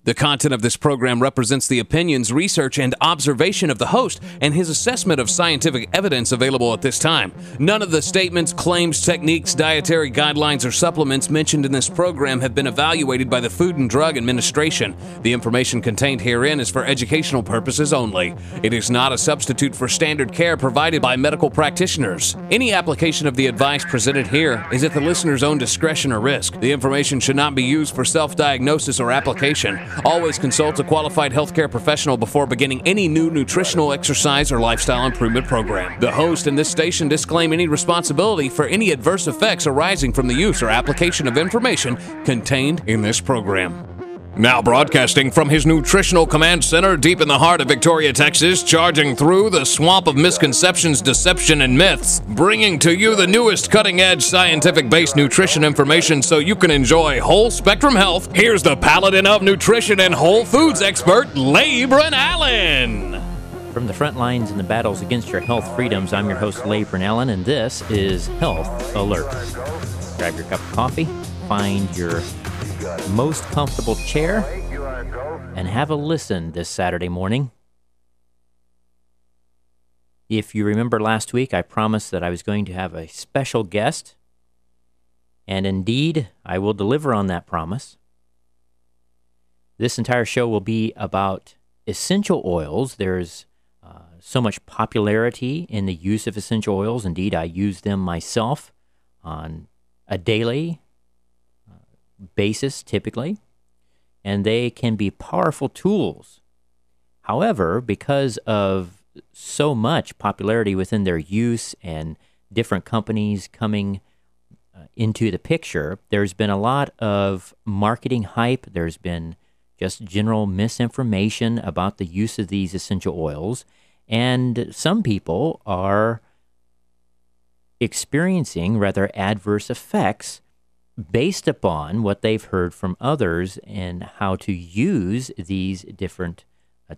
The content of this program represents the opinions, research, and observation of the host and his assessment of scientific evidence available at this time. None of the statements, claims, techniques, dietary guidelines, or supplements mentioned in this program have been evaluated by the Food and Drug Administration. The information contained herein is for educational purposes only. It is not a substitute for standard care provided by medical practitioners. Any application of the advice presented here is at the listener's own discretion or risk. The information should not be used for self-diagnosis or application. Always consult a qualified healthcare professional before beginning any new nutritional, exercise, or lifestyle improvement program. The host and this station disclaim any responsibility for any adverse effects arising from the use or application of information contained in this program. Now broadcasting from his nutritional command center deep in the heart of Victoria, Texas, charging through the swamp of misconceptions, deception, and myths, bringing to you the newest cutting-edge scientific-based nutrition information so you can enjoy whole-spectrum health. Here's the paladin of nutrition and whole foods expert, Labron Allen. From the front lines in the battles against your health freedoms, I'm your host, Labron Allen, and this is Health Alert. Grab your cup of coffee, find your most comfortable chair, and have a listen this Saturday morning. If you remember last week, I promised that I was going to have a special guest, and indeed, I will deliver on that promise. This entire show will be about essential oils. There's so much popularity in the use of essential oils. Indeed, I use them myself on a daily basis, typically, and they can be powerful tools. However, because of so much popularity within their use and different companies coming into the picture, there's been a lot of marketing hype. There's been just general misinformation about the use of these essential oils, and some people are experiencing rather adverse effects based upon what they've heard from others and how to use these different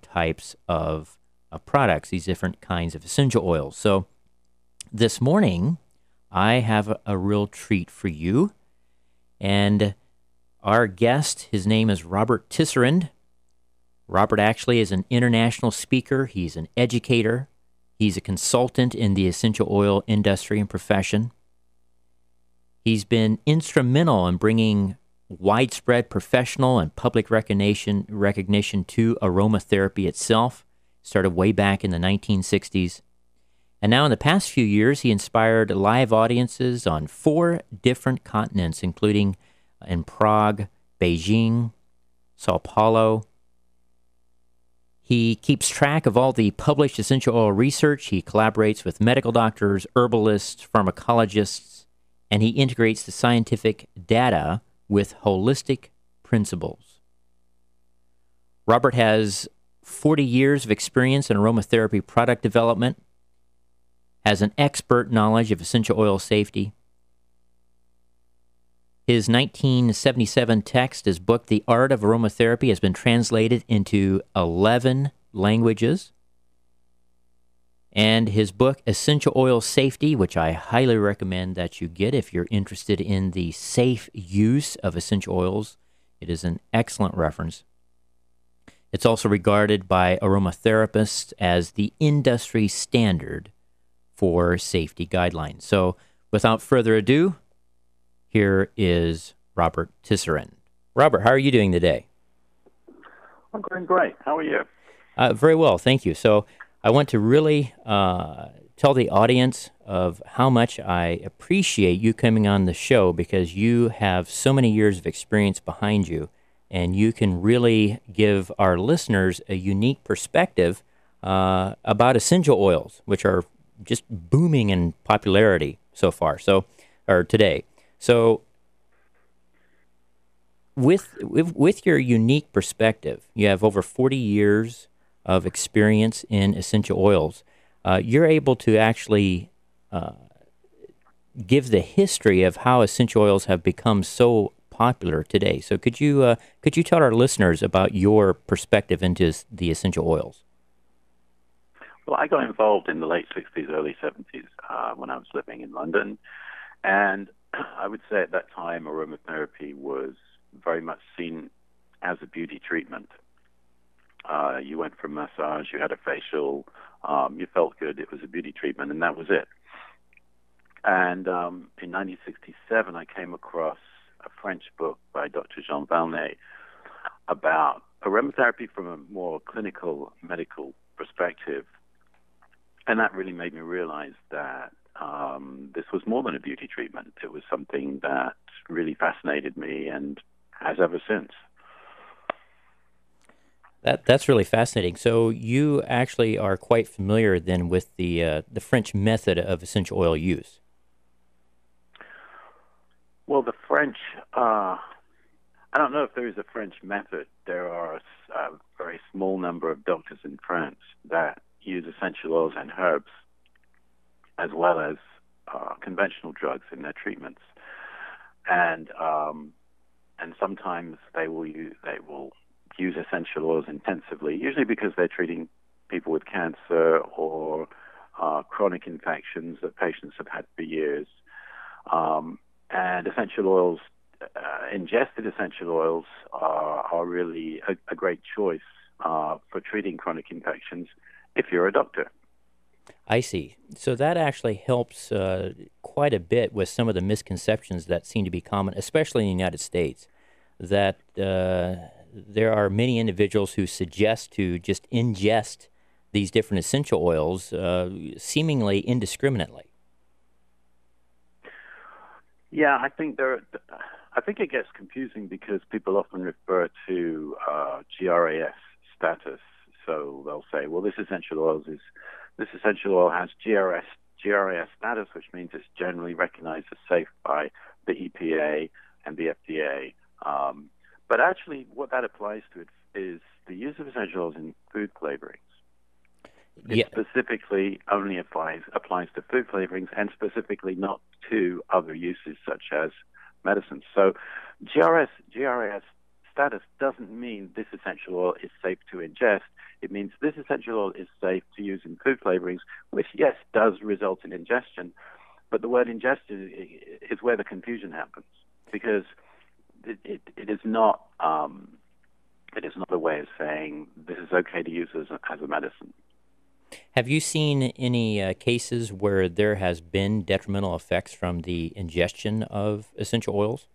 types of products, these different kinds of essential oils. So this morning, I have a real treat for you. And our guest, his name is Robert Tisserand. Robert actually is an international speaker. He's an educator. He's a consultant in the essential oil industry and profession. He's been instrumental in bringing widespread professional and public recognition to aromatherapy itself. Started way back in the 1960s. And now in the past few years, he inspired live audiences on 4 different continents, including in Prague, Beijing, Sao Paulo. He keeps track of all the published essential oil research. He collaborates with medical doctors, herbalists, pharmacologists, and he integrates the scientific data with holistic principles. Robert has 40 years of experience in aromatherapy product development, has an expert knowledge of essential oil safety. His 1977 text, his book, The Art of Aromatherapy, has been translated into 11 languages. And his book, Essential Oil Safety, which I highly recommend that you get if you're interested in the safe use of essential oils. It is an excellent reference. It's also regarded by aromatherapists as the industry standard for safety guidelines. So without further ado, here is Robert Tisserand. Robert, how are you doing today? I'm doing great. How are you? Very well, thank you. So I want to really tell the audience of how much I appreciate you coming on the show, because you have so many years of experience behind you, and you can really give our listeners a unique perspective about essential oils, which are just booming in popularity so far, or today. So with your unique perspective, you have over 40 years of experience in essential oils. You're able to actually give the history of how essential oils have become so popular today. So could you tell our listeners about your perspective into the essential oils? Well, I got involved in the late 60s, early 70s when I was living in London. And I would say at that time, aromatherapy was very much seen as a beauty treatment. You went for a massage, you had a facial, you felt good, it was a beauty treatment, and that was it. And in 1967, I came across a French book by Dr. Jean Valnet about aromatherapy from a more clinical medical perspective. And that really made me realize that this was more than a beauty treatment. It was something that really fascinated me and has ever since. That's really fascinating. So you actually are quite familiar then with the French method of essential oil use. Well, the French, I don't know if there is a French method. There are a very small number of doctors in France that use essential oils and herbs as well as conventional drugs in their treatments. And sometimes they will use essential oils intensively, usually because they're treating people with cancer or chronic infections that patients have had for years. And essential oils, ingested essential oils, are really a great choice for treating chronic infections if you're a doctor. I see. So that actually helps quite a bit with some of the misconceptions that seem to be common, especially in the United States, that there are many individuals who suggest to just ingest these different essential oils seemingly indiscriminately. Yeah, I think it gets confusing because people often refer to GRAS status. So they'll say, well, this essential oil has GRAS status, which means it's generally recognized as safe by the EPA and the FDA. But actually, what that applies to is the use of essential oils in food flavorings. It specifically only applies to food flavorings and specifically not to other uses such as medicines. So GRAS status doesn't mean this essential oil is safe to ingest. It means this essential oil is safe to use in food flavorings, which, yes, does result in ingestion. But the word ingestion is where the confusion happens, because it is not a way of saying this is okay to use as a medicine. Have you seen any cases where there has been detrimental effects from the ingestion of essential oils?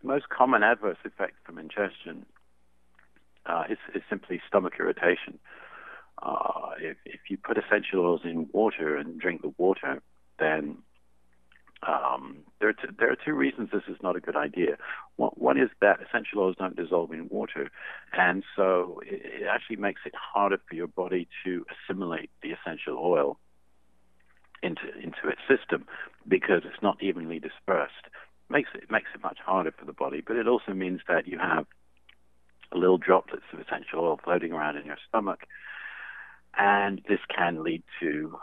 The most common adverse effect from ingestion is simply stomach irritation. If you put essential oils in water and drink the water, then there are two reasons this is not a good idea. One is that essential oils don't dissolve in water, and so it actually makes it harder for your body to assimilate the essential oil into its system because it's not evenly dispersed. Makes it much harder for the body, but it also means that you have little droplets of essential oil floating around in your stomach, and this can lead to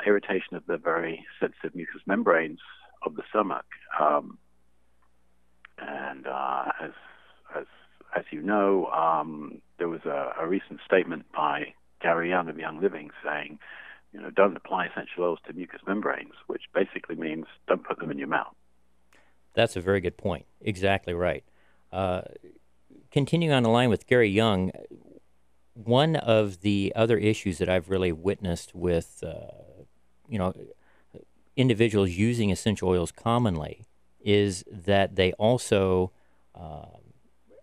irritation of the very sensitive mucous membranes of the stomach. And as you know, there was a recent statement by Gary Young of Young Living saying, don't apply essential oils to mucous membranes, which basically means don't put them in your mouth. That's a very good point. Exactly right. Continuing on the line with Gary Young, one of the other issues that I've really witnessed with, individuals using essential oils commonly is that they also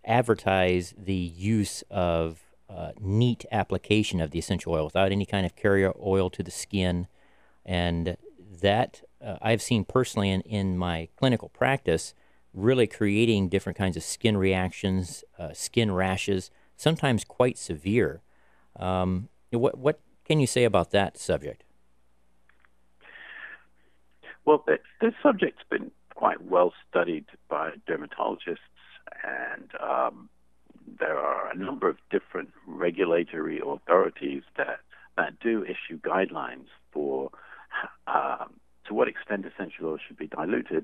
advertise the use of neat application of the essential oil without any kind of carrier oil to the skin. And that I've seen personally in my clinical practice really creating different kinds of skin reactions, skin rashes, sometimes quite severe. What can you say about that subject? Well, this subject's been quite well studied by dermatologists, and there are a number of different regulatory authorities that do issue guidelines for to what extent essential oils should be diluted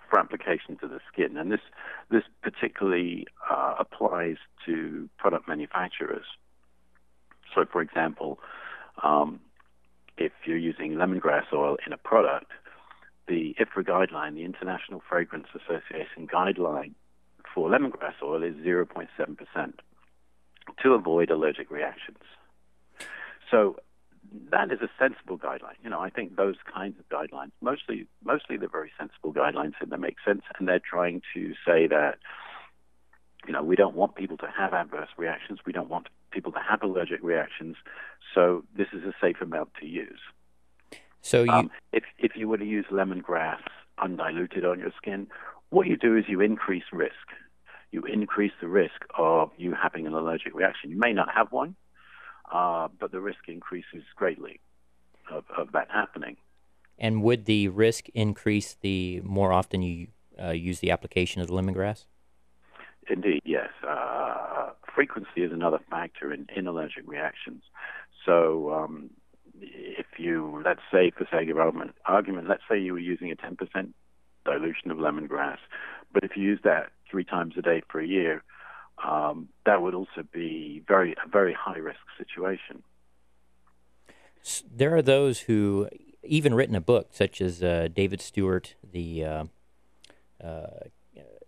for application to the skin. And this particularly applies to product manufacturers. So, for example, if you're using lemongrass oil in a product, the IFRA guideline, the International Fragrance Association guideline for lemongrass oil is 0.7% to avoid allergic reactions. So that is a sensible guideline. I think those kinds of guidelines, mostly they're very sensible guidelines and they make sense, and they're trying to say that, we don't want people to have adverse reactions. We don't want people to have allergic reactions. So this is a safe amount to use. So if you were to use lemongrass undiluted on your skin, what you do is you increase risk. You increase the risk of you having an allergic reaction. You may not have one, but the risk increases greatly of that happening. And would the risk increase the more often you use the application of the lemongrass? Indeed, yes. Frequency is another factor in allergic reactions. So if you, let's say, for sake of argument, let's say you were using a 10% dilution of lemongrass, but if you use that 3 times a day for a year, that would also be a very high-risk situation. There are those who even written a book, such as David Stewart, the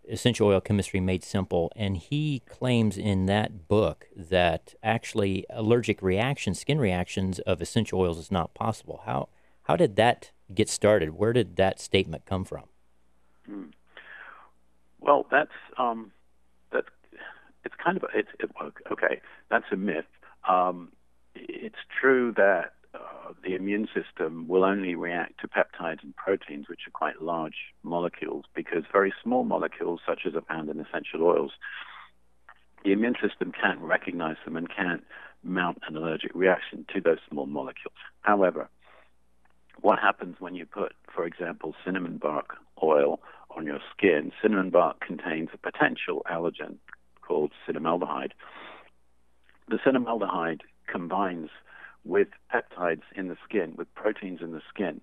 Essential Oil Chemistry Made Simple, and he claims in that book that actually allergic reactions, skin reactions of essential oils is not possible. How did that get started? Where did that statement come from? Well, that's it's kind of okay. That's a myth. It's true that the immune system will only react to peptides and proteins, which are quite large molecules, because very small molecules, such as are found in essential oils, the immune system can't recognize them and can't mount an allergic reaction to those small molecules. However, what happens when you put, for example, cinnamon bark oil on your skin? Cinnamon bark contains a potential allergen called cinnamaldehyde. The cinnamaldehyde combines with peptides in the skin, with proteins in the skin,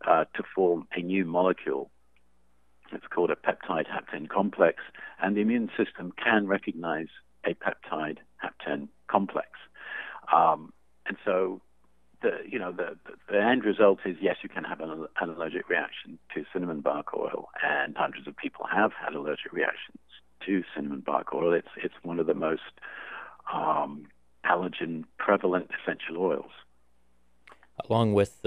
to form a new molecule. It's called a peptide hapten complex, and the immune system can recognize a peptide hapten complex. And so the end result is, yes, you can have an allergic reaction to cinnamon bark oil, and hundreds of people have had allergic reactions to cinnamon bark oil. It's one of the most allergen prevalent essential oils, along with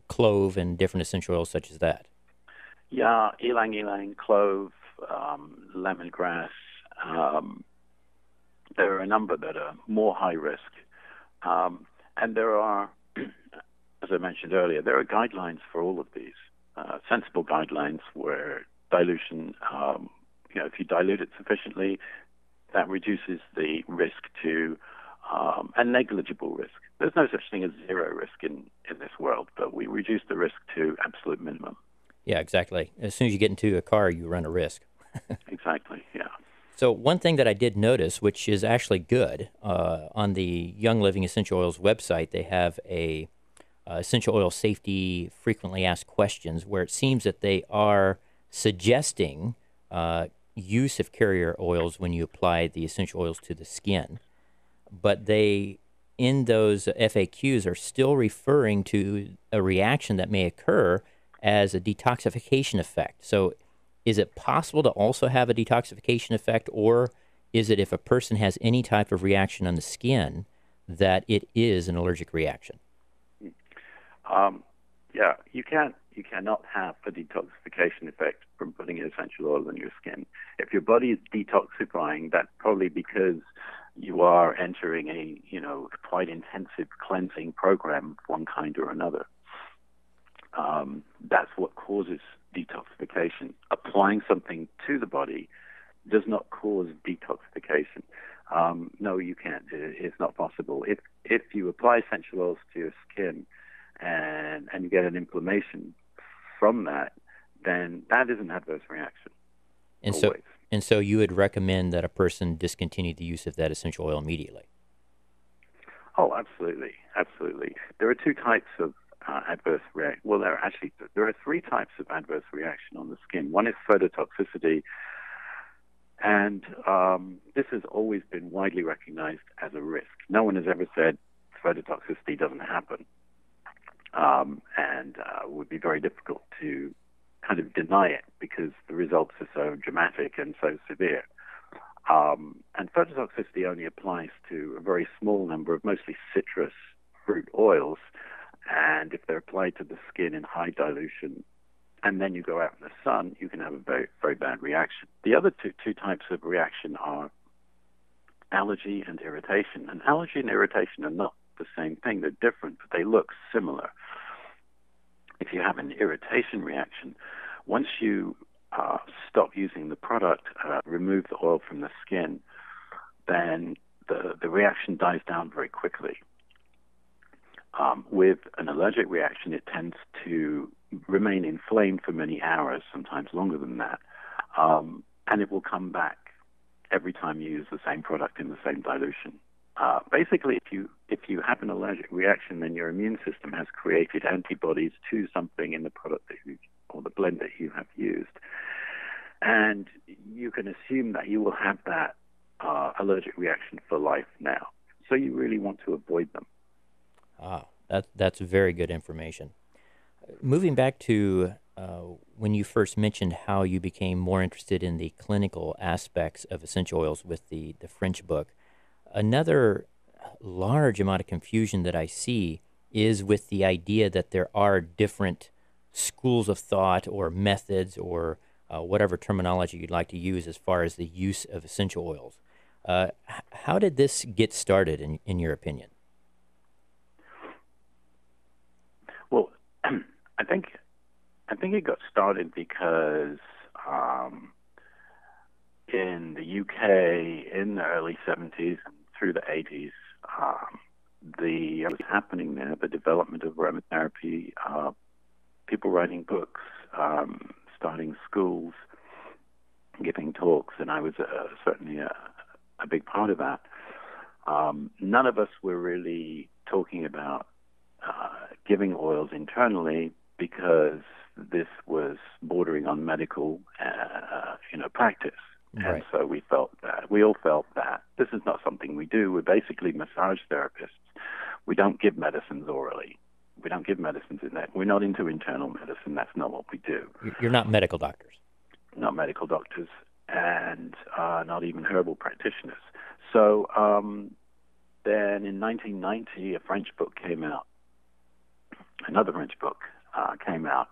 clove and different essential oils such as that. Yeah, ylang-ylang, clove, lemongrass. There are a number that are more high risk, and there are, as I mentioned earlier, there are guidelines for all of these, sensible guidelines where dilution, if you dilute it sufficiently, that reduces the risk to a negligible risk. There's no such thing as zero risk in this world, but we reduce the risk to absolute minimum. Yeah, exactly. As soon as you get into a car, you run a risk. Exactly, yeah. So one thing that I did notice, which is actually good, on the Young Living Essential Oils website, they have a essential oil safety frequently asked questions where it seems that they are suggesting use of carrier oils when you apply the essential oils to the skin. But they, in those FAQs, are still referring to a reaction that may occur as a detoxification effect. So is it possible to also have a detoxification effect, or is it if a person has any type of reaction on the skin that it is an allergic reaction? Yeah, you cannot have a detoxification effect from putting an essential oil on your skin. If your body is detoxifying, that's probably because you are entering a quite intensive cleansing program of one kind or another. That's what causes detoxification. Applying something to the body does not cause detoxification. No, you can't. It's not possible. If you apply essential oils to your skin and you get an inflammation from that, then that is an adverse reaction. And so you would recommend that a person discontinue the use of that essential oil immediately? Oh, absolutely, absolutely. There are 2 types of adverse reaction. Well, there are 3 types of adverse reaction on the skin. One is phototoxicity, and this has always been widely recognized as a risk. No one has ever said phototoxicity doesn't happen, and it would be very difficult to kind of deny it because the results are so dramatic and so severe. And phototoxicity only applies to a very small number of mostly citrus fruit oils, and if they're applied to the skin in high dilution, and then you go out in the sun, you can have a very, very bad reaction. The other two types of reaction are allergy and irritation. And allergy and irritation are not the same thing. They're different, but they look similar. If you have an irritation reaction, once you stop using the product, remove the oil from the skin, then the reaction dies down very quickly. With an allergic reaction, it tends to remain inflamed for many hours, sometimes longer than that, and it will come back every time you use the same product in the same dilution. Basically, if you have an allergic reaction, then your immune system has created antibodies to something in the product or the blend that you have used, and you can assume that you will have that allergic reaction for life now. So you really want to avoid them. That's very good information. Moving back to when you first mentioned how you became more interested in the clinical aspects of essential oils with the French book, another large amount of confusion that I see is with the idea that there are different schools of thought or methods or whatever terminology you'd like to use as far as the use of essential oils. How did this get started, in your opinion? Well, I think it got started because in the UK in the early 70s and through the 80s, what was happening there, the development of aromatherapy, people writing books, starting schools, giving talks, and I was certainly a big part of that. None of us were really talking about giving oils internally because this was bordering on medical, practice. Right. And so we all felt that this is not something we do. We're basically massage therapists. We don't give medicines orally. We don't give medicines in that. We're not into internal medicine. That's not what we do. You're not medical doctors. Not medical doctors, and not even herbal practitioners. So then in 1990, a French book came out. Another French book came out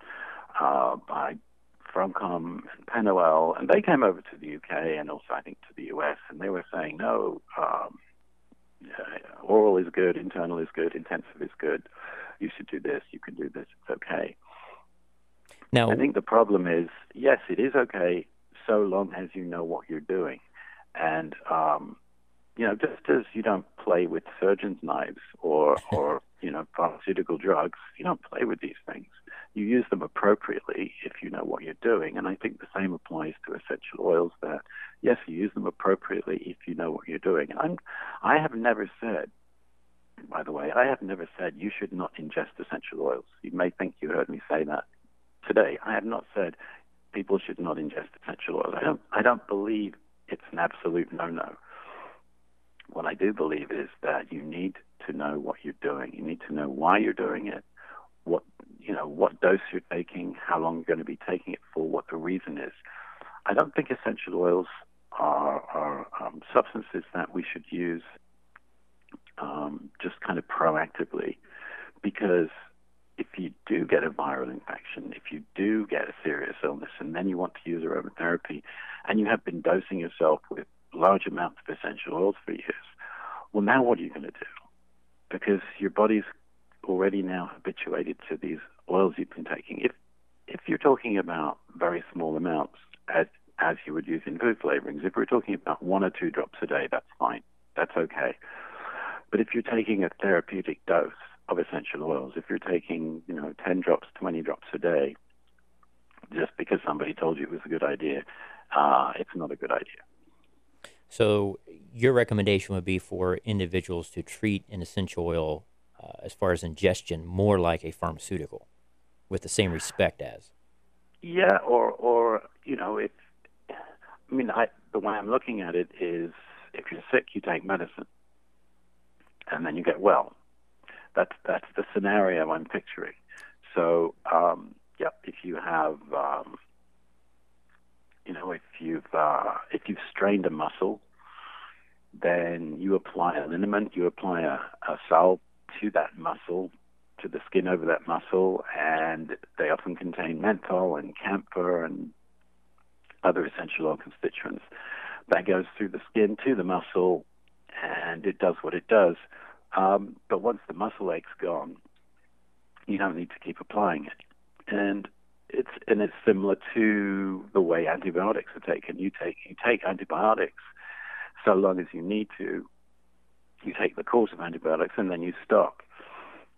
by Francom and Penuel, and they came over to the UK and also, I think, to the US, and they were saying, no, oral is good, internal is good, intensive is good. You should do this, you can do this, it's okay. Now, I think the problem is, yes, it is okay so long as you know what you're doing. And, just as you don't play with surgeon's knives or pharmaceutical drugs, you don't play with these things. You use them appropriately if you know what you're doing. And I think the same applies to essential oils, that, yes, you use them appropriately if you know what you're doing. And I have never said, by the way, you should not ingest essential oils. You may think you heard me say that today. I have not said people should not ingest essential oils. I don't believe it's an absolute no-no. What I do believe is that you need to know what you're doing. You need to know why you're doing it, what dose you're taking, how long you're going to be taking it for, what the reason is. I don't think essential oils are substances that we should use just kind of proactively, because if you do get a viral infection, if you do get a serious illness, and then you want to use aromatherapy, and you have been dosing yourself with large amounts of essential oils for years, well, now what are you going to do? Because your body's already now habituated to these oils you've been taking. If you're talking about very small amounts, as you would use in food flavorings, if we're talking about 1 or 2 drops a day, that's fine. That's okay. But if you're taking a therapeutic dose of essential oils, if you're taking 10 drops, 20 drops a day, just because somebody told you it was a good idea, it's not a good idea. So your recommendation would be for individuals to treat an essential oil as far as ingestion more like a pharmaceutical, with the same respect as. Yeah, or the way I'm looking at it is, if you're sick, you take medicine, and then you get well. That's the scenario I'm picturing. So Yep. If you have, if you've strained a muscle, then you apply a liniment, you apply a salve to that muscle, to the skin over that muscle, and they often contain menthol and camphor and other essential oil constituents. That goes through the skin to the muscle, and it does what it does. But once the muscle ache's gone, you don't need to keep applying it. And it's similar to the way antibiotics are taken. You take antibiotics so long as you need to. You take the course of antibiotics and then you stop.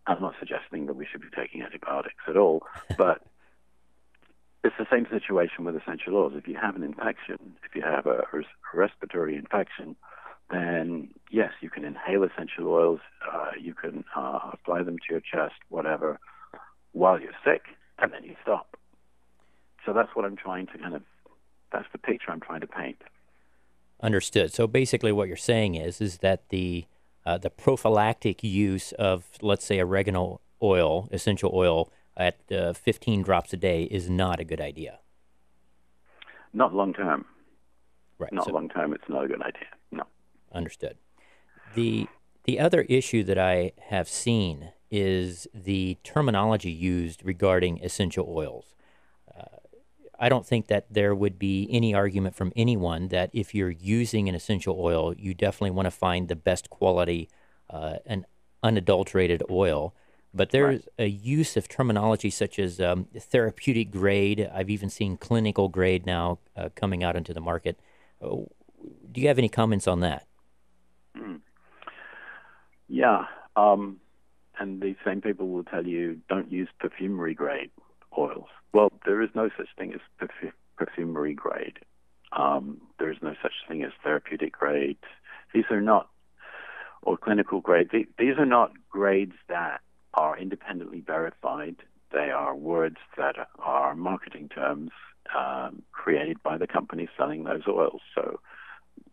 I'm not suggesting that we should be taking antibiotics at all, but it's the same situation with essential oils. If you have an infection, if you have a respiratory infection, then yes, you can inhale essential oils. You can apply them to your chest, whatever, while you're sick, and then you stop. So that's what I'm trying to that's the picture I'm trying to paint. Understood. So basically what you're saying is that the prophylactic use of, let's say, oregano oil, essential oil, at 15 drops a day is not a good idea. Not long term. Right. Not long term. It's not a good idea. No. Understood. The other issue that I have seen is the terminology used regarding essential oils. I don't think that there would be any argument from anyone that if you're using an essential oil, you definitely want to find the best quality, an unadulterated oil. But there's a use of terminology such as therapeutic grade. I've even seen clinical grade now coming out into the market. Do you have any comments on that? Yeah. And these same people will tell you, don't use perfumery grade oils. Well, there is no such thing as perfumery grade. There is no such thing as therapeutic grade. These are not, or clinical grade. These are not grades that are independently verified. They are words that are marketing terms created by the companies selling those oils. So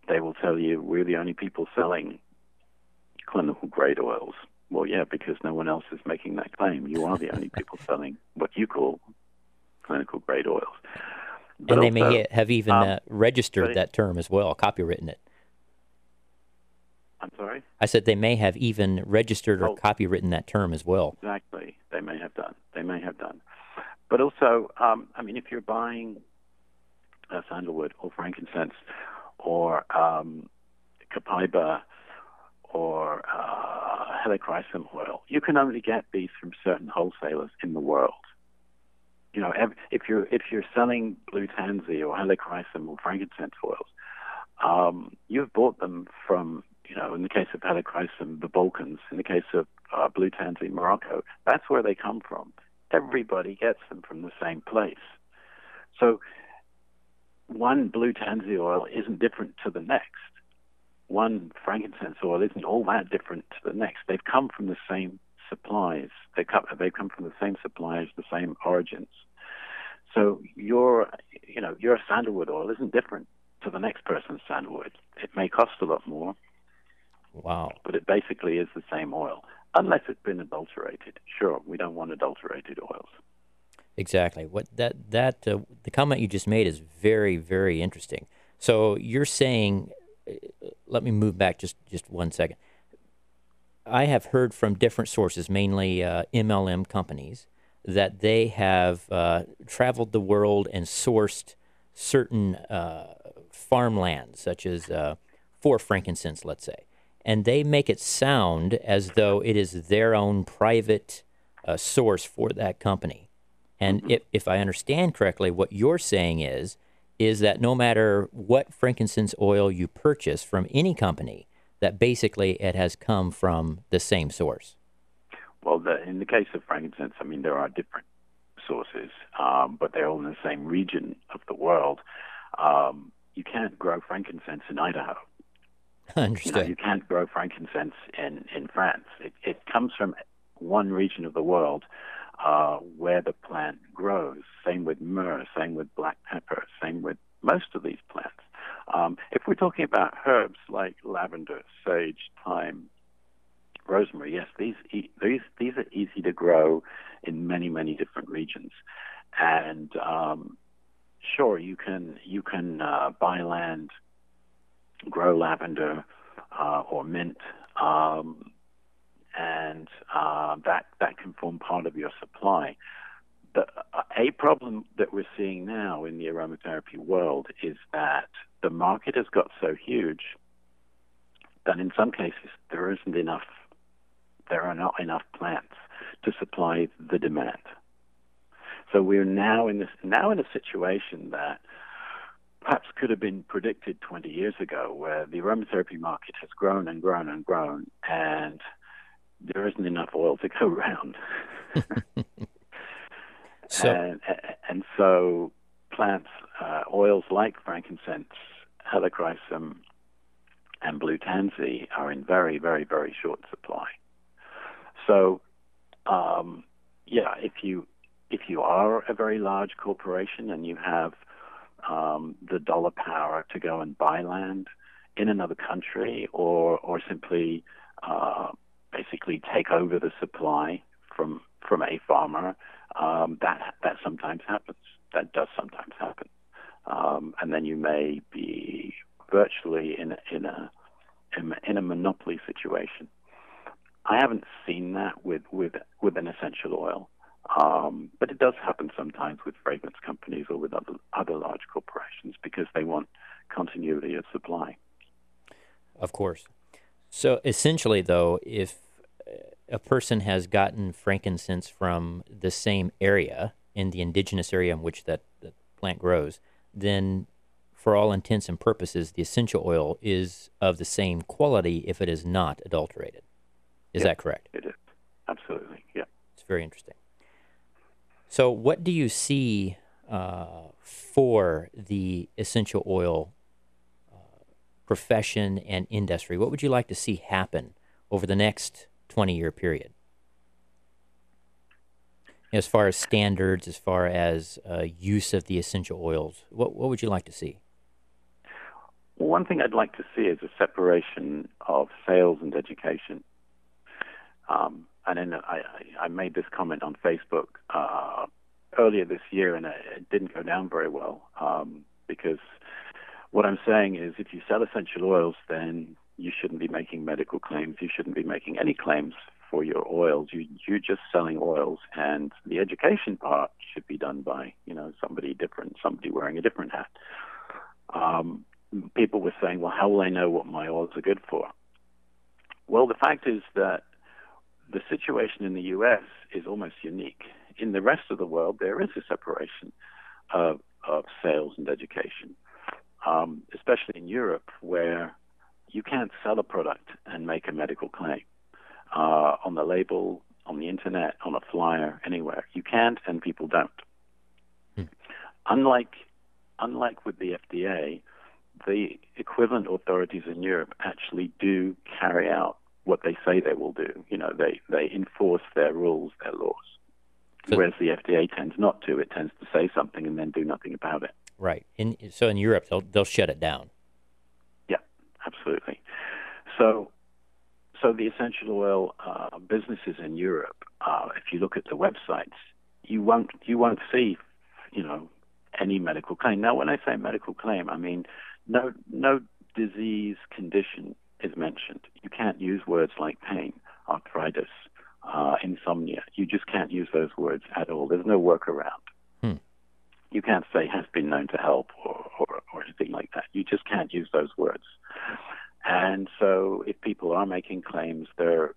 they will tell you, we're the only people selling clinical grade oils. Well, yeah, because no one else is making that claim. You are the only people selling what you call clinical grade oils. But and they also, may have even registered that term as well, copywritten it. I'm sorry? I said they may have even registered or copywritten that term as well. Exactly. They may have done. But also, if you're buying sandalwood or frankincense or copaiba or helichrysum oil, you can only get these from certain wholesalers in the world. You know, if you're selling blue tansy or helichrysum or frankincense oils, you've bought them from, in the case of helichrysum, the Balkans. In the case of blue tansy, Morocco. That's where they come from. Everybody gets them from the same place. So one blue tansy oil isn't different to the next. One frankincense oil isn't all that different to the next. They've come from the same supplies. They've come from the same suppliers, the same origins. So your sandalwood oil isn't different to the next person's sandalwood. It may cost a lot more. Wow. But it basically is the same oil, unless it's been adulterated. Sure, we don't want adulterated oils. Exactly. The comment you just made is very, very interesting. So you're saying, let me move back just 1 second. I have heard from different sources, mainly MLM companies, that they have traveled the world and sourced certain farmlands, such as for frankincense, let's say, and they make it sound as though it is their own private source for that company. And if I understand correctly, what you're saying is that no matter what frankincense oil you purchase from any company, that basically it has come from the same source. Well, in the case of frankincense, there are different sources, but they're all in the same region of the world. You can't grow frankincense in Idaho. Understood. You can't grow frankincense in France. It comes from one region of the world where the plant grows. Same with myrrh, same with black pepper, same with most of these plants. If we're talking about herbs like lavender, sage, thyme, rosemary, yes, these are easy to grow in many, many different regions. And sure, you can buy land, grow lavender or mint, and that can form part of your supply. A problem that we're seeing now in the aromatherapy world is that the market has got so huge that in some cases there are not enough plants to supply the demand. So we're now in a situation that perhaps could have been predicted 20 years ago, where the aromatherapy market has grown and grown and grown, and there isn't enough oil to go around. And so plants, oils like frankincense, helichrysum, and blue tansy are in very, very, very short supply. So, if you are a very large corporation and you have the dollar power to go and buy land in another country, or simply basically take over the supply from a farmer, that sometimes happens. That does sometimes happen, and then you may be virtually in a monopoly situation. I haven't seen that with an essential oil, but it does happen sometimes with fragrance companies or with other large corporations because they want continuity of supply. Of course. So essentially, though, if a person has gotten frankincense from the same area, in the indigenous area in which that plant grows, then for all intents and purposes, the essential oil is of the same quality if it is not adulterated. Is that correct? It is. Absolutely, yeah. It's very interesting. So what do you see for the essential oil profession and industry? What would you like to see happen over the next 20-year period? As far as standards, as far as use of the essential oils, what would you like to see? Well, one thing I'd like to see is a separation of sales and education. And then I made this comment on Facebook earlier this year, and it didn't go down very well because what I'm saying is if you sell essential oils, then you shouldn't be making medical claims. You shouldn't be making any claims for your oils. You're just selling oils, and the education part should be done by somebody different, somebody wearing a different hat. People were saying, well, how will I know what my oils are good for? Well, the fact is that the situation in the U.S. is almost unique. In the rest of the world, there is a separation of sales and education, especially in Europe, where you can't sell a product and make a medical claim on the label, on the internet, on a flyer, anywhere. You can't, and people don't. Unlike with the FDA, the equivalent authorities in Europe actually do carry out what they say they will do. They enforce their rules, their laws. Whereas the FDA tends not to. It tends to say something and then do nothing about it. Right. So in Europe, they'll shut it down. Yeah, absolutely. So the essential oil businesses in Europe, if you look at the websites, you won't see, any medical claim. Now, when I say medical claim, I mean no disease condition is mentioned. You can't use words like pain, arthritis, insomnia. You just can't use those words at all. There's no workaround. You can't say has been known to help or anything like that. You just can't use those words. And so if people are making claims, they're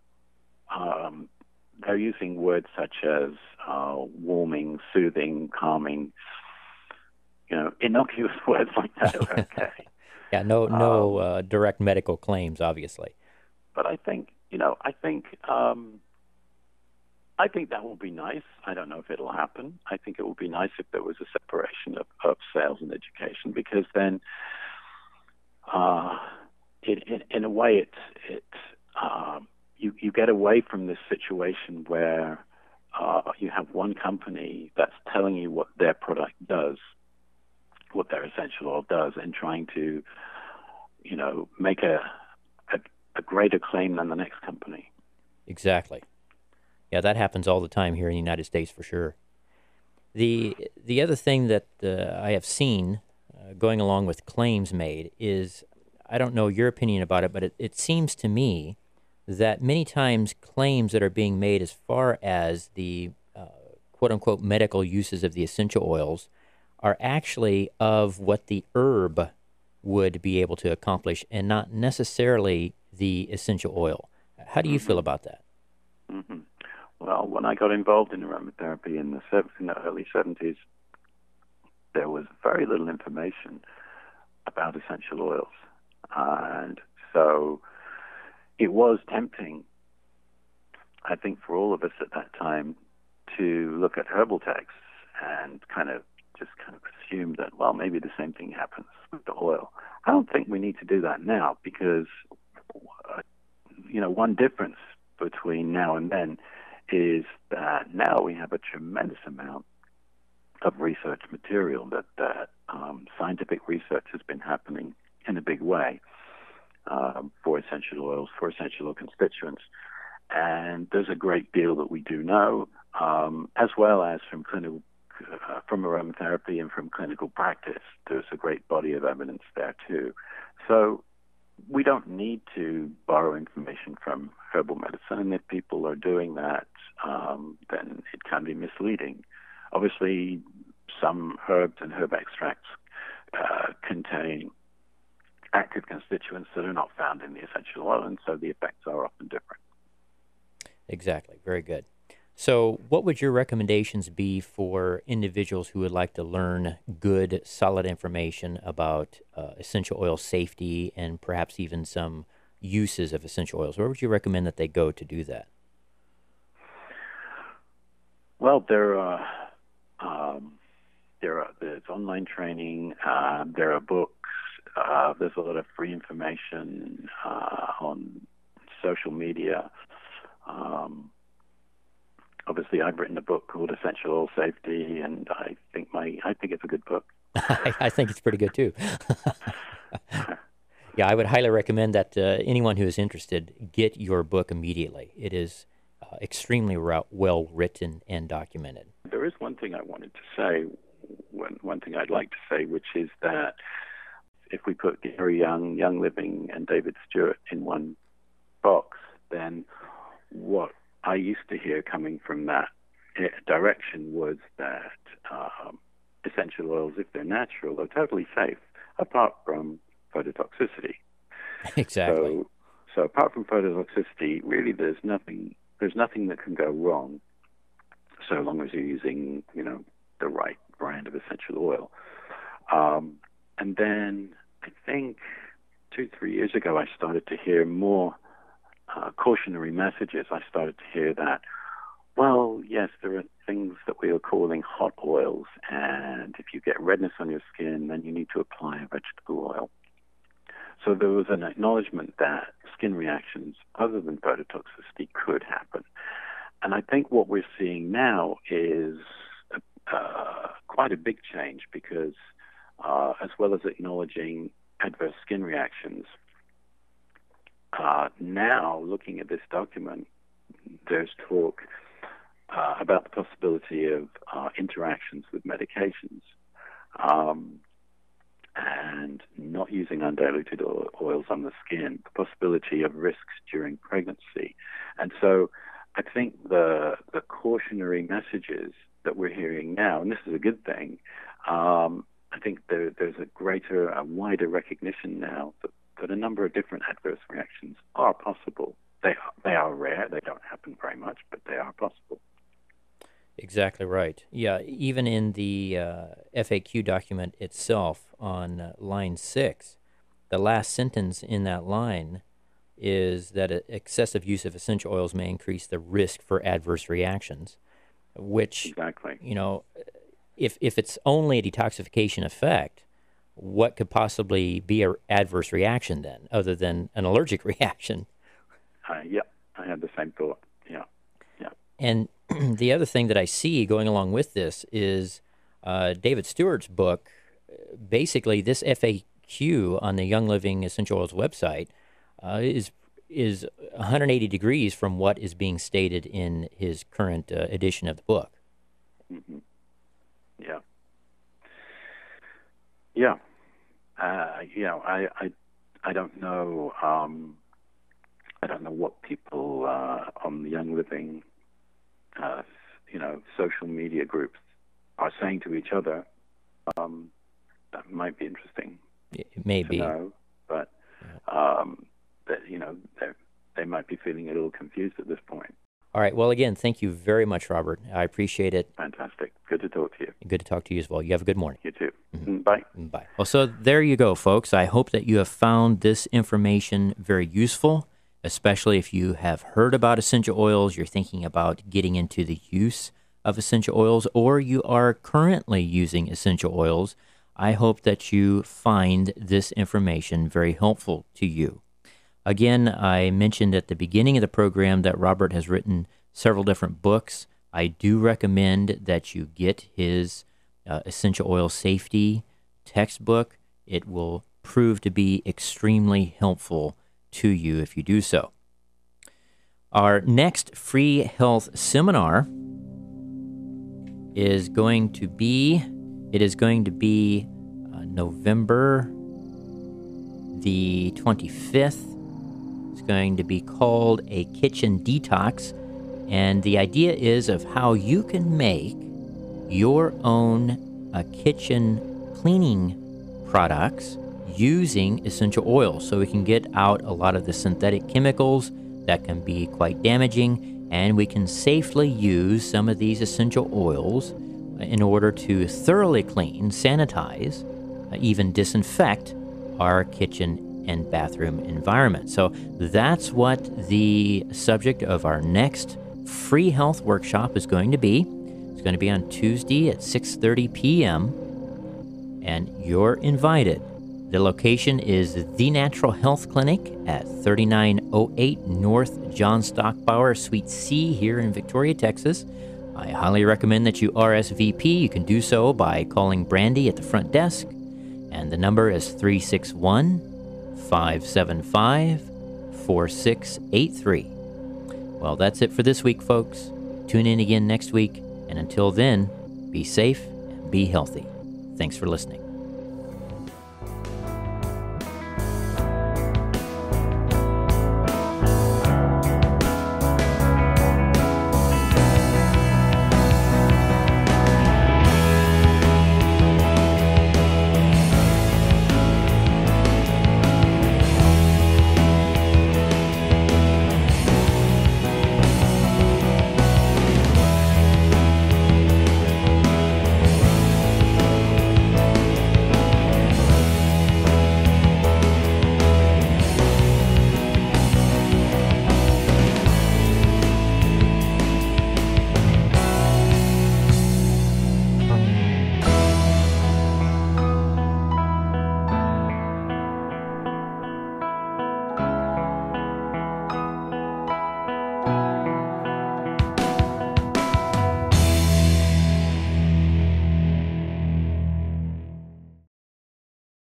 using words such as warming, soothing, calming, innocuous words like that are okay. Yeah, no direct medical claims, obviously. But I think that will be nice. I don't know if it'll happen. I think it will be nice if there was a separation of sales and education, because then, in a way, you get away from this situation where you have one company that's telling you what their product does, what their essential oil does, and trying to, make a greater claim than the next company. Exactly. Yeah, that happens all the time here in the United States for sure. The other thing that I have seen going along with claims made is, I don't know your opinion about it, but it seems to me that many times claims that are being made as far as the quote-unquote medical uses of the essential oils are actually of what the herb would be able to accomplish and not necessarily the essential oil. How do you feel about that? Mm-hmm. Well, when I got involved in aromatherapy in the early 70s, there was very little information about essential oils. And so it was tempting, I think, for all of us at that time to look at herbal texts and kind of assume that, well, maybe the same thing happens with the oil. I don't think we need to do that now because, one difference between now and then is that now we have a tremendous amount of research material that scientific research has been happening in a big way for essential oils, for essential oil constituents. And there's a great deal that we do know, as well as from aromatherapy and from clinical practice. There's a great body of evidence there too. So we don't need to borrow information from herbal medicine, and if people are doing that, then it can be misleading. Obviously, some herbs and herb extracts contain active constituents that are not found in the essential oil, and so the effects are often different. Exactly. Very good. So what would your recommendations be for individuals who would like to learn good, solid information about essential oil safety and perhaps even some uses of essential oils? Where would you recommend that they go to do that? Well, there's online training, there are books, there's a lot of free information on social media. Obviously, I've written a book called Essential Oil Safety, and I think it's a good book. I think it's pretty good too. Yeah, I would highly recommend that anyone who is interested get your book immediately. It is extremely well written and documented. There is one thing I wanted to say, one thing I'd like to say, which is that if we put Gary Young, Young Living, and David Stewart in one box, then what I used to hear coming from that direction was that essential oils, if they're natural, are totally safe, apart from phototoxicity. Exactly. So apart from phototoxicity, really there's nothing that can go wrong, so long as you're using, the right brand of essential oil. And then I think 2-3 years ago, I started to hear more cautionary messages. I started to hear that, well, yes, there are things that we are calling hot oils, and if you get redness on your skin, then you need to apply a vegetable oil. So there was an acknowledgement that skin reactions other than phototoxicity could happen. And I think what we're seeing now is quite a big change because as well as acknowledging adverse skin reactions, now looking at this document, there's talk about the possibility of interactions with medications and not using undiluted oils on the skin, the possibility of risks during pregnancy. And so I think the cautionary messages that we're hearing now, and this is a good thing, I think there's a wider recognition now that a number of different adverse reactions are possible. They are rare. They don't happen very much, but they are possible. Exactly right. Yeah, even in the FAQ document itself on line 6, the last sentence in that line is that excessive use of essential oils may increase the risk for adverse reactions, which, exactly. If it's only a detoxification effect, what could possibly be an adverse reaction then, other than an allergic reaction? Yeah, I had the same thought. Yeah. And the other thing that I see going along with this is David Stewart's book. Basically, this FAQ on the Young Living Essential Oils website is 180 degrees from what is being stated in his current edition of the book. Mm-hmm. Yeah. Yeah. I don't know. I don't know what people on the Young Living, social media groups are saying to each other. That might be interesting. It may to be. know, but they might be feeling a little confused at this point. All right. Well, again, thank you very much, Robert. I appreciate it. Fantastic. Good to talk to you. Good to talk to you as well. You have a good morning. You too. Bye. Bye. Well, so there you go, folks. I hope that you have found this information very useful, especially if you have heard about essential oils, you're thinking about getting into the use of essential oils, or you are currently using essential oils. I hope that you find this information very helpful to you. Again, I mentioned at the beginning of the program that Robert has written several different books. I do recommend that you get his essential oil safety textbook. It will prove to be extremely helpful to you if you do so. Our next free health seminar is going to be November the 25th. It's going to be called A Kitchen Detox, and the idea is of how you can make your own kitchen cleaning products using essential oils, so we can get out a lot of the synthetic chemicals that can be quite damaging, and we can safely use some of these essential oils in order to thoroughly clean, sanitize, even disinfect our kitchen and bathroom environment. So that's what the subject of our next free health workshop is going to be. It's going to be on Tuesday at 6:30 p.m. and you're invited. The location is The Natural Health Clinic at 3908 North John Stockbauer, Suite C here in Victoria, Texas. I highly recommend that you RSVP. You can do so by calling Brandy at the front desk, and the number is 361-575-4683. Well, that's it for this week, folks. Tune in again next week, and until then, be safe and be healthy. Thanks for listening.